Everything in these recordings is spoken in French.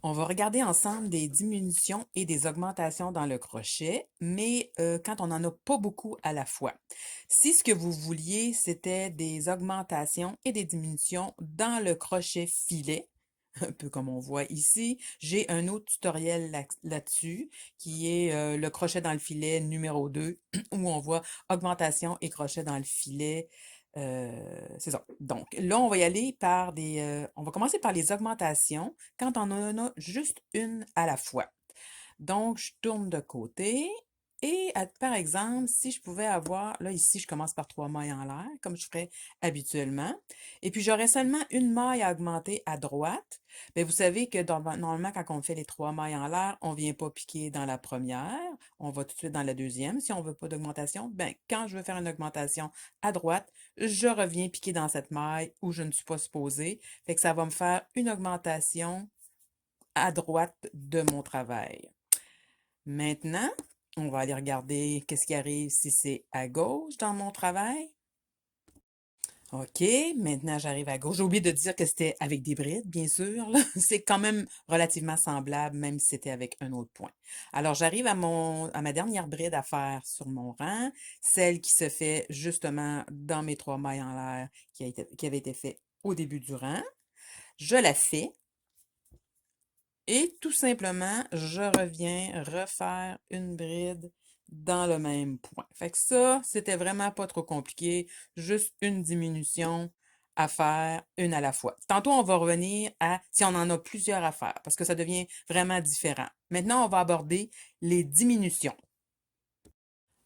On va regarder ensemble des diminutions et des augmentations dans le crochet, mais quand on n'en a pas beaucoup à la fois. Si ce que vous vouliez, c'était des augmentations et des diminutions dans le crochet filet, un peu comme on voit ici, j'ai un autre tutoriel là-dessus qui est le crochet dans le filet numéro 2, où on voit augmentation et crochet dans le filet. C'est ça. Donc là, on va y aller par on va commencer par les augmentations quand on en a juste une à la fois. Donc, je tourne de côté et par exemple, si je pouvais avoir, là ici, je commence par 3 mailles en l'air, comme je ferais habituellement, et puis j'aurais seulement une maille à augmenter à droite. Bien, vous savez que normalement, quand on fait les 3 mailles en l'air, on ne vient pas piquer dans la première, on va tout de suite dans la deuxième. Si on ne veut pas d'augmentation, bien, quand je veux faire une augmentation à droite, je reviens piquer dans cette maille où je ne suis pas supposée. Fait que ça va me faire une augmentation à droite de mon travail. Maintenant, on va aller regarder qu'est-ce qui arrive si c'est à gauche dans mon travail. OK, maintenant j'arrive à gauche. J'ai oublié de dire que c'était avec des brides, bien sûr, là. C'est quand même relativement semblable, même si c'était avec un autre point. Alors, j'arrive à ma dernière bride à faire sur mon rang, celle qui se fait justement dans mes 3 mailles en l'air qui avait été fait au début du rang. Je la fais. Et tout simplement, je reviens refaire une bride dans le même point. Fait que ça, c'était vraiment pas trop compliqué, juste une diminution à faire une à la fois. Tantôt, on va revenir à si on en a plusieurs à faire, parce que ça devient vraiment différent. Maintenant, on va aborder les diminutions.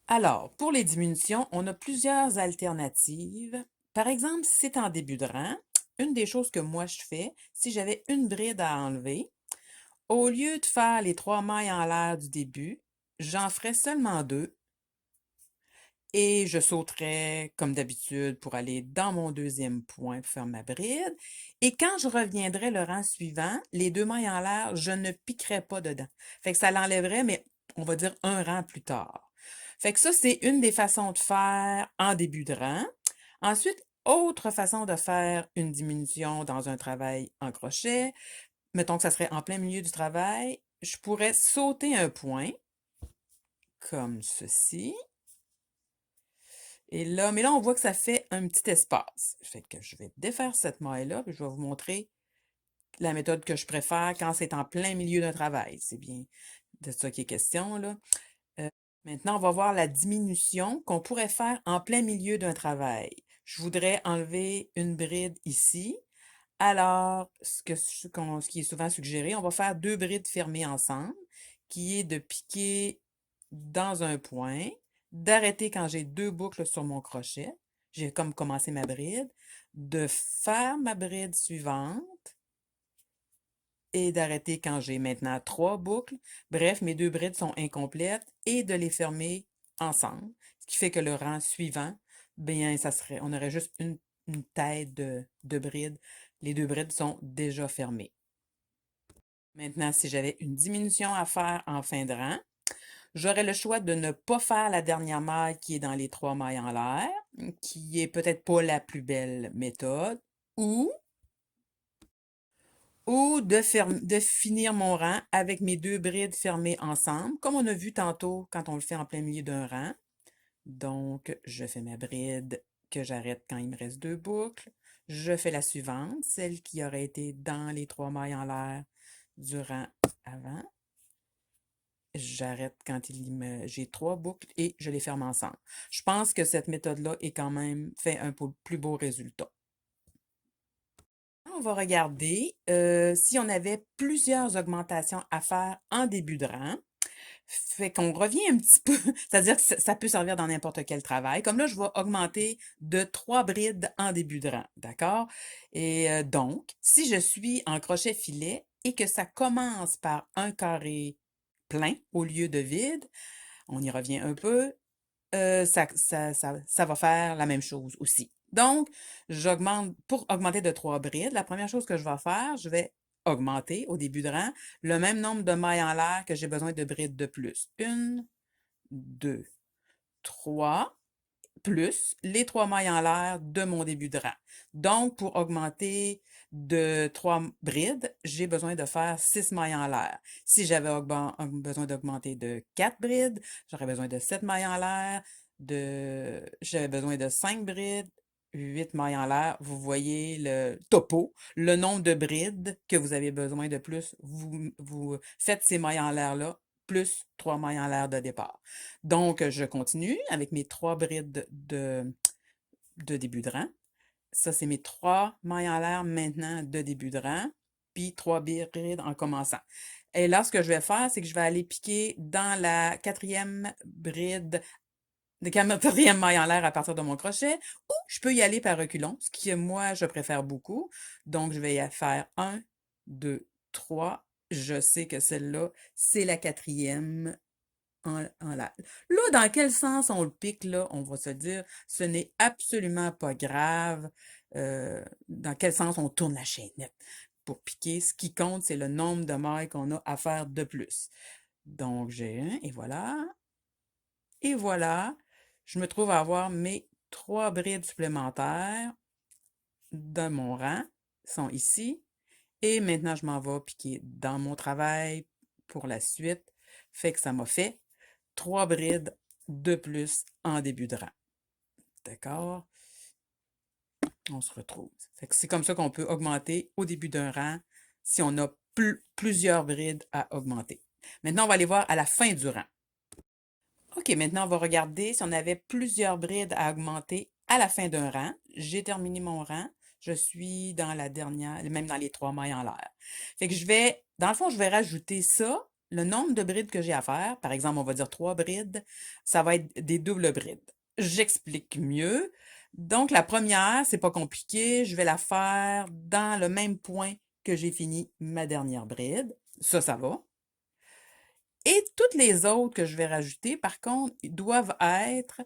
Alors, pour les diminutions, on a plusieurs alternatives. Par exemple, si c'est en début de rang, une des choses que moi je fais, si j'avais une bride à enlever, au lieu de faire les 3 mailles en l'air du début, j'en ferais seulement deux et je sauterais comme d'habitude pour aller dans mon deuxième point pour faire ma bride. Et quand je reviendrai le rang suivant, les 2 mailles en l'air, je ne piquerai pas dedans. Fait que ça l'enlèverait, mais on va dire un rang plus tard. Fait que ça, c'est une des façons de faire en début de rang. Ensuite, autre façon de faire une diminution dans un travail en crochet, mettons que ça serait en plein milieu du travail, je pourrais sauter un point, comme ceci. Et là, mais là, on voit que ça fait un petit espace. Fait que je vais défaire cette maille-là, puis je vais vous montrer la méthode que je préfère quand c'est en plein milieu d'un travail. C'est bien de ça qui est question, là. Euh, Maintenant, on va voir la diminution qu'on pourrait faire en plein milieu d'un travail. Je voudrais enlever une bride ici. Alors, ce qui est souvent suggéré, on va faire 2 brides fermées ensemble, qui est de piquer dans un point, d'arrêter quand j'ai 2 boucles sur mon crochet, j'ai comme commencé ma bride, de faire ma bride suivante et d'arrêter quand j'ai maintenant 3 boucles. Bref, mes 2 brides sont incomplètes et de les fermer ensemble, ce qui fait que le rang suivant, bien, on aurait juste une tête de bride. Les 2 brides sont déjà fermées. Maintenant, si j'avais une diminution à faire en fin de rang, j'aurais le choix de ne pas faire la dernière maille qui est dans les 3 mailles en l'air, qui est peut-être pas la plus belle méthode, ou, de finir mon rang avec mes 2 brides fermées ensemble, comme on a vu tantôt quand on le fait en plein milieu d'un rang. Donc, je fais ma bride que j'arrête quand il me reste 2 boucles. Je fais la suivante, celle qui aurait été dans les 3 mailles en l'air du rang avant. J'arrête quand j'ai 3 boucles et je les ferme ensemble. Je pense que cette méthode-là est quand même fait un plus beau résultat. On va regarder si on avait plusieurs augmentations à faire en début de rang. Fait qu'on revient un petit peu, c'est-à-dire que ça peut servir dans n'importe quel travail. Comme là, je vais augmenter de 3 brides en début de rang, d'accord? Et donc, si je suis en crochet filet et que ça commence par un carré plein au lieu de vide, on y revient un peu, ça va faire la même chose aussi. Donc, pour augmenter de 3 brides, la première chose que je vais faire, je vais augmenter au début de rang le même nombre de mailles en l'air que j'ai besoin de brides de plus. Une, deux, trois. plus les 3 mailles en l'air de mon début de rang. Donc, pour augmenter de 3 brides, j'ai besoin de faire 6 mailles en l'air. Si j'avais besoin d'augmenter de 4 brides, j'aurais besoin de 7 mailles en l'air, j'avais besoin de 5 brides, 8 mailles en l'air. Vous voyez le topo, le nombre de brides que vous avez besoin de plus. Vous faites ces mailles en l'air-là, plus 3 mailles en l'air de départ. Donc, je continue avec mes 3 brides de début de rang. Ça, c'est mes 3 mailles en l'air maintenant de début de rang, puis 3 brides en commençant. Et là, ce que je vais faire, c'est que je vais aller piquer dans la 4e bride, de 4e maille en l'air à partir de mon crochet, ou je peux y aller par reculons, ce qui, moi, je préfère beaucoup. Donc, je vais y faire 1, 2, 3. Je sais que celle-là, c'est la 4e en l'air. Là, dans quel sens on le pique, là, on va se dire, ce n'est absolument pas grave dans quel sens on tourne la chaînette pour piquer. Ce qui compte, c'est le nombre de mailles qu'on a à faire de plus. Donc, j'ai un, et voilà. Et voilà, je me trouve à avoir mes 3 brides supplémentaires de mon rang, sont ici. Et maintenant, je m'en vais piquer dans mon travail pour la suite. Fait que ça m'a fait 3 brides de plus en début de rang. D'accord? On se retrouve. Fait que c'est comme ça qu'on peut augmenter au début d'un rang si on a plusieurs brides à augmenter. Maintenant, on va aller voir à la fin du rang. OK, maintenant, on va regarder si on avait plusieurs brides à augmenter à la fin d'un rang. J'ai terminé mon rang. Je suis dans la dernière, même dans les 3 mailles en l'air. Fait que dans le fond, je vais rajouter ça, le nombre de brides que j'ai à faire. Par exemple, on va dire 3 brides. Ça va être des doubles brides. J'explique mieux. Donc, la première, c'est pas compliqué. Je vais la faire dans le même point que j'ai fini ma dernière bride. Ça va. Et toutes les autres que je vais rajouter, par contre, ils doivent être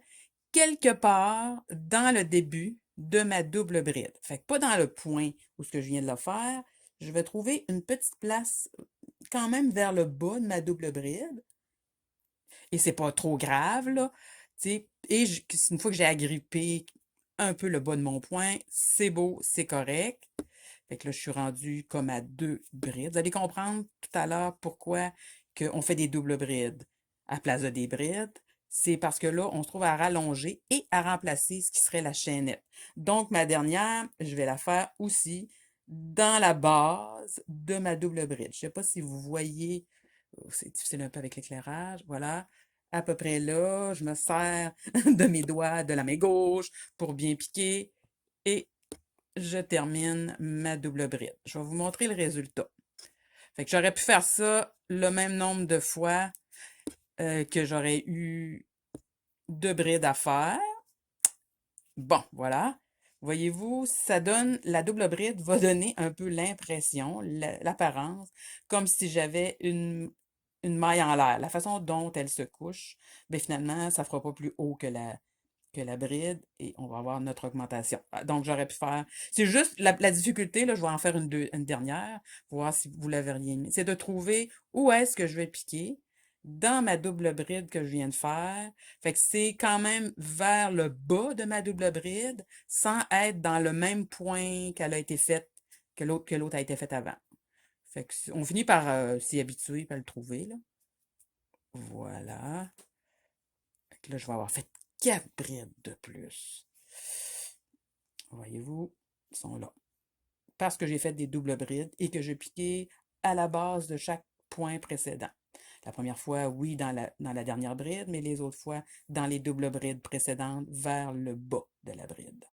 quelque part dans le début de ma double bride. Fait que pas dans le point où ce que je viens de le faire. Je vais trouver une petite place quand même vers le bas de ma double bride. Et c'est pas trop grave, là. Et une fois que j'ai agrippé un peu le bas de mon point, c'est beau, c'est correct. Fait que là, je suis rendue comme à 2 brides. Vous allez comprendre tout à l'heure pourquoi on fait des doubles brides à place de des brides. C'est parce que là, on se trouve à rallonger et à remplacer ce qui serait la chaînette. Donc, ma dernière, je vais la faire aussi dans la base de ma double bride. Je ne sais pas si vous voyez, c'est difficile un peu avec l'éclairage, voilà. À peu près là, je me sers de mes doigts de la main gauche pour bien piquer et je termine ma double bride. Je vais vous montrer le résultat. Fait que j'aurais pu faire ça le même nombre de fois que j'aurais eu de brides à faire. Bon, voilà. Voyez-vous, la double bride va donner un peu l'impression, l'apparence, comme si j'avais une maille en l'air. La façon dont elle se couche, bien finalement, ça ne fera pas plus haut que la bride et on va avoir notre augmentation. Donc, j'aurais pu faire... C'est juste la difficulté, là, je vais en faire une dernière, voir si vous la verriez mieux. C'est de trouver où est-ce que je vais piquer dans ma double bride que je viens de faire. Fait que c'est quand même vers le bas de ma double bride sans être dans le même point qu'elle a été faite, que l'autre a été faite avant. Fait que on finit par s'y habituer, par le trouver, là. Voilà. Fait que là, je vais avoir fait 4 brides de plus. Voyez-vous, ils sont là. Parce que j'ai fait des doubles brides et que j'ai piqué à la base de chaque point précédent. La première fois, oui, dans la dernière bride, mais les autres fois, dans les doubles brides précédentes, vers le bas de la bride.